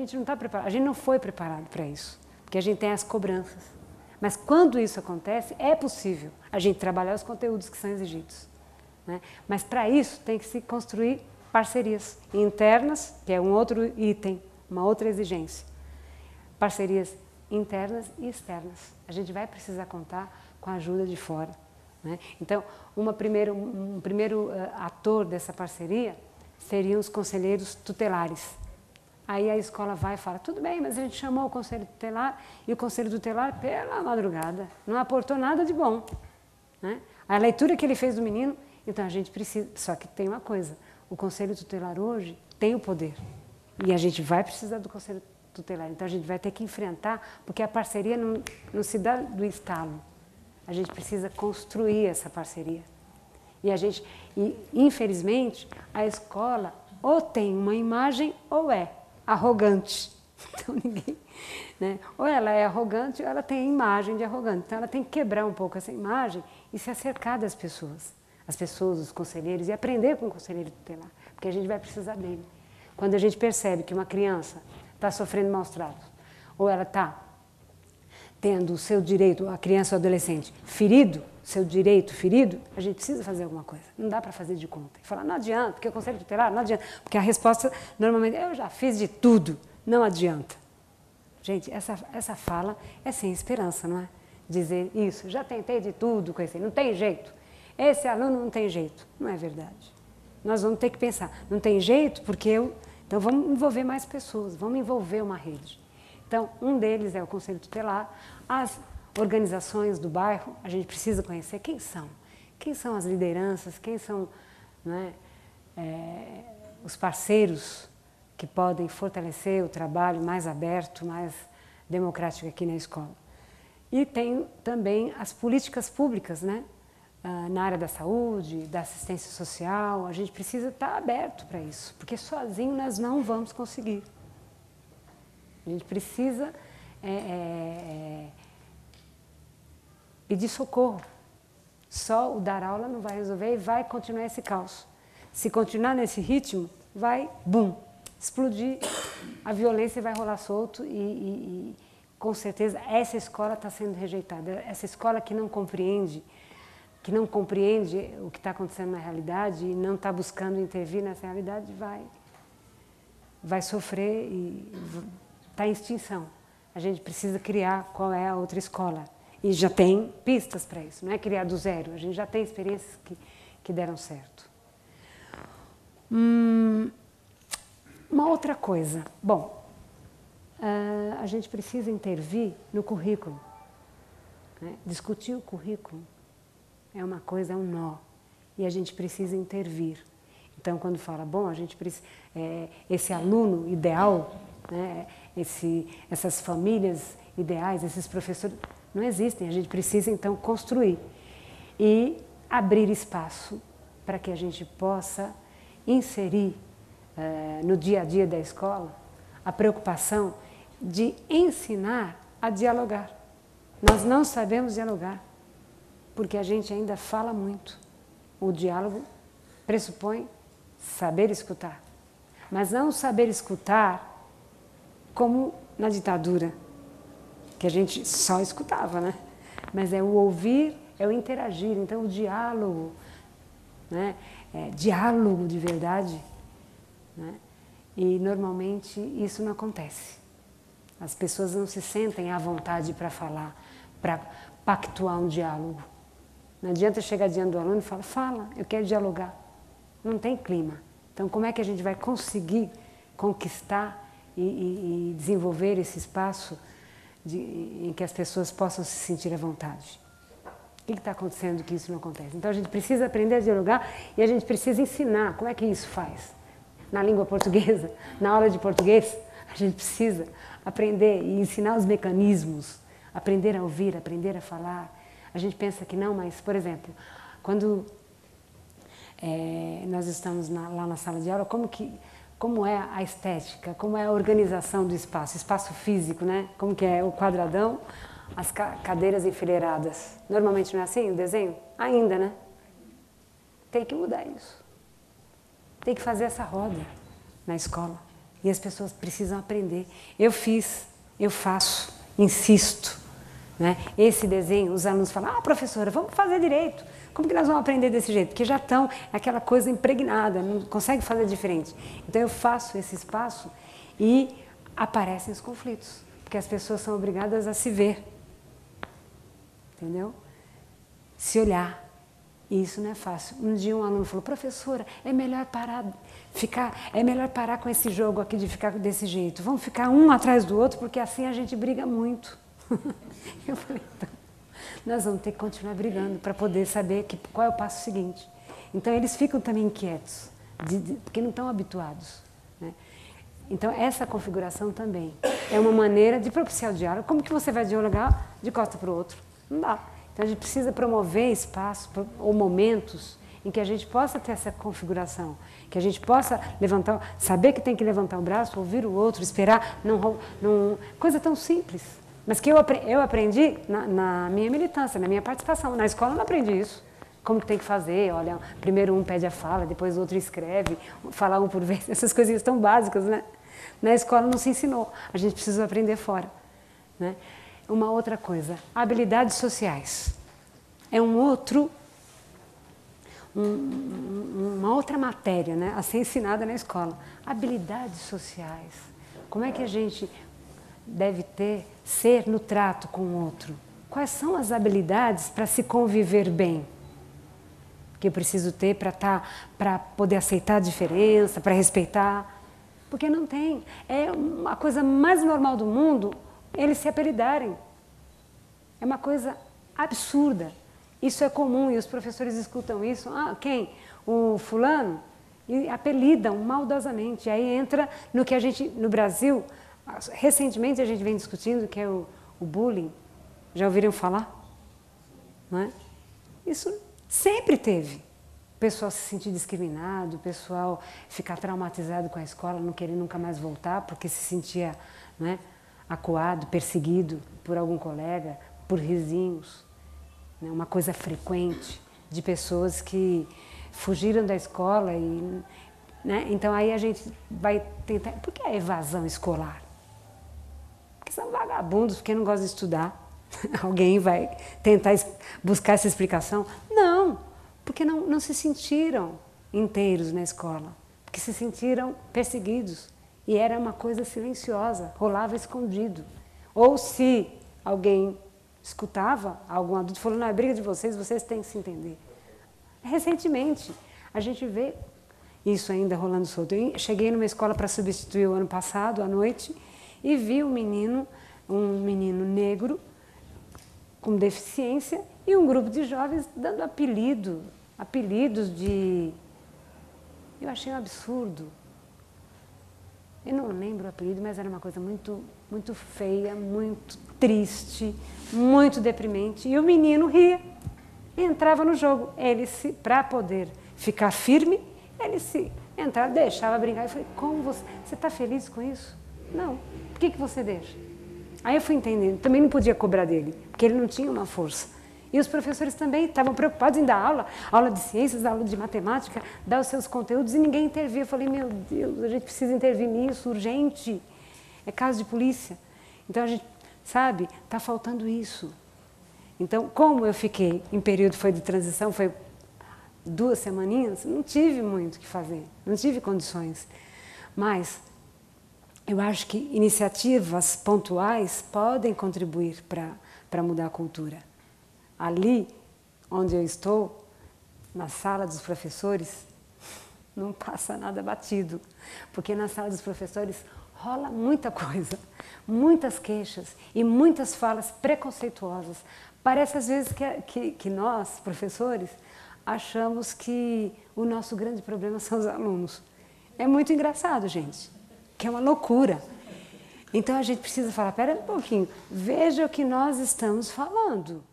gente não está preparado, a gente não foi preparado para isso, porque a gente tem as cobranças. Mas quando isso acontece, é possível a gente trabalhar os conteúdos que são exigidos, né? Mas para isso tem que se construir parcerias internas, que é um outro item, uma outra exigência. Parcerias internas e externas. A gente vai precisar contar com a ajuda de fora, né? Então, um primeiro ator dessa parceria seriam os conselheiros tutelares. Aí a escola vai e fala, tudo bem, mas a gente chamou o conselho tutelar e o conselho tutelar, pela madrugada, não aportou nada de bom, né? A leitura que ele fez do menino, então a gente precisa, só que tem uma coisa, o conselho tutelar hoje tem o poder e a gente vai precisar do conselho tutelar, então a gente vai ter que enfrentar, porque a parceria não se dá do estalo, a gente precisa construir essa parceria. E infelizmente, a escola ou tem uma imagem ou é arrogante. Então ninguém, né? Ou ela é arrogante ou ela tem a imagem de arrogante. Então ela tem que quebrar um pouco essa imagem e se acercar das pessoas. As pessoas, os conselheiros, e aprender com o conselheiro tutelar, porque a gente vai precisar dele. Quando a gente percebe que uma criança está sofrendo maus tratos, ou ela está tendo o seu direito, a criança ou adolescente, ferido, seu direito ferido, a gente precisa fazer alguma coisa. Não dá para fazer de conta. E falar, não adianta, porque o conselho tutelar, não adianta. Porque a resposta, normalmente, eu já fiz de tudo, não adianta. Gente, essa fala é sem esperança, não é? Dizer isso, já tentei de tudo, não tem jeito. Esse aluno não tem jeito. Não é verdade. Nós vamos ter que pensar, não tem jeito porque então vamos envolver mais pessoas, vamos envolver uma rede. Então, um deles é o conselho tutelar, as organizações do bairro, a gente precisa conhecer quem são as lideranças, quem são, né, os parceiros que podem fortalecer o trabalho mais aberto, mais democrático aqui na escola. E tem também as políticas públicas, né, na área da saúde, da assistência social, a gente precisa estar aberto para isso, porque sozinho nós não vamos conseguir. A gente precisa pedir socorro. Só o dar aula não vai resolver e vai continuar esse caos. Se continuar nesse ritmo, vai, bum, explodir, a violência vai rolar solto e com certeza essa escola está sendo rejeitada. Essa escola que não compreende o que está acontecendo na realidade e não está buscando intervir nessa realidade, vai sofrer e está em extinção. A gente precisa criar qual é a outra escola. E já tem pistas para isso, não é criar do zero, a gente já tem experiências que deram certo. Uma outra coisa, bom, a gente precisa intervir no currículo, né? Discutir o currículo é uma coisa, é um nó, e a gente precisa intervir. Então, quando fala, bom, a gente precisa, esse aluno ideal, né? Essas famílias ideais, esses professores, não existem, a gente precisa então construir e abrir espaço para que a gente possa inserir no dia a dia da escola a preocupação de ensinar a dialogar. Nós não sabemos dialogar, porque a gente ainda fala muito. O diálogo pressupõe saber escutar, mas não saber escutar como na ditadura, que a gente só escutava, né? Mas é o ouvir, é o interagir, então o diálogo, né? Diálogo de verdade, né? E normalmente isso não acontece. As pessoas não se sentem à vontade para falar, para pactuar um diálogo. Não adianta chegar diante do aluno e falar, fala, eu quero dialogar. Não tem clima. Então como é que a gente vai conseguir conquistar e desenvolver esse espaço em que as pessoas possam se sentir à vontade? O que está acontecendo que isso não acontece? Então a gente precisa aprender a dialogar e a gente precisa ensinar como é que isso faz. Na língua portuguesa, na aula de português, a gente precisa aprender e ensinar os mecanismos, aprender a ouvir, aprender a falar. A gente pensa que não, mas, por exemplo, quando nós estamos lá na sala de aula, como é a estética, como é a organização do espaço físico, né? Como que é o quadradão, as cadeiras enfileiradas. Normalmente não é assim o desenho? Ainda, né? Tem que mudar isso. Tem que fazer essa roda na escola. E as pessoas precisam aprender. Eu fiz, eu faço, insisto. Né? Esse desenho, os alunos falam, ah, professora, vamos fazer direito. Como que nós vamos aprender desse jeito? Porque já estão aquela coisa impregnada, não consegue fazer diferente. Então eu faço esse espaço e aparecem os conflitos. Porque as pessoas são obrigadas a se ver. Entendeu? Se olhar. E isso não é fácil. Um dia um aluno falou, professora, é melhor parar com esse jogo aqui de ficar desse jeito. Vamos ficar um atrás do outro, porque assim a gente briga muito. Eu falei, então, nós vamos ter que continuar brigando para poder saber qual é o passo seguinte. Então eles ficam também inquietos, porque não estão habituados. Né? Então essa configuração também é uma maneira de propiciar o diálogo. Como que você vai dialogar de costa para o outro? Não dá. Então a gente precisa promover espaços ou momentos em que a gente possa ter essa configuração, que a gente possa levantar, saber que tem que levantar o braço, ouvir o outro, esperar, coisa tão simples. Mas que eu aprendi na minha militância, na minha participação. Na escola eu não aprendi isso. Como que tem que fazer, olha, primeiro um pede a fala, depois o outro escreve, falar um por vez, essas coisinhas tão básicas, né? Na escola não se ensinou, a gente precisa aprender fora. Né? Uma outra coisa, habilidades sociais. É uma outra matéria, né, a ser ensinada na escola. Habilidades sociais. Como é que a gente deve ser no trato com o outro? Quais são as habilidades para se conviver bem? Que eu preciso ter para poder aceitar a diferença, para respeitar? Porque não tem. É a coisa mais normal do mundo eles se apelidarem. É uma coisa absurda. Isso é comum e os professores escutam isso. Ah, quem? O fulano? E apelidam maldosamente. Aí entra no que a gente, no Brasil, recentemente a gente vem discutindo, que é o bullying. Já ouviram falar? Não é? Isso sempre teve. O pessoal se sentir discriminado, o pessoal ficar traumatizado com a escola, não querer nunca mais voltar, porque se sentia, não é, acuado, perseguido por algum colega, por vizinhos. Né? Uma coisa frequente de pessoas que fugiram da escola. Né? Então aí a gente vai tentar... Por que a evasão escolar? Porque são vagabundos, porque não gostam de estudar. Alguém vai tentar buscar essa explicação? Não, porque não se sentiram inteiros na escola, porque se sentiram perseguidos. E era uma coisa silenciosa, rolava escondido. Ou se alguém escutava, algum adulto falou, não, é briga de vocês têm que se entender. Recentemente, a gente vê isso ainda rolando solto. Eu cheguei numa escola para substituir o ano passado, à noite, e vi um menino negro, com deficiência, e um grupo de jovens dando apelidos de... Eu achei um absurdo. Eu não lembro o apelido, mas era uma coisa muito, muito feia, muito triste, muito deprimente. E o menino ria, entrava no jogo. Para poder ficar firme, ele se entrava, deixava brincar. Eu falei, como você está feliz com isso? Não. Por que você deixa? Aí eu fui entendendo, também não podia cobrar dele, porque ele não tinha uma força. E os professores também estavam preocupados em dar aula de ciências, aula de matemática, dar os seus conteúdos, e ninguém intervia. Eu falei, meu Deus, a gente precisa intervir nisso, urgente. É caso de polícia. Então a gente, sabe, está faltando isso. Então, como eu fiquei em período de transição, foi 2 semaninhas, não tive muito o que fazer, não tive condições. Mas eu acho que iniciativas pontuais podem contribuir para mudar a cultura. Ali, onde eu estou, na sala dos professores, não passa nada batido, porque na sala dos professores rola muita coisa, muitas queixas e muitas falas preconceituosas. Parece às vezes que nós, professores, achamos que o nosso grande problema são os alunos. É muito engraçado, gente, que é uma loucura. Então a gente precisa falar, espera um pouquinho, veja o que nós estamos falando.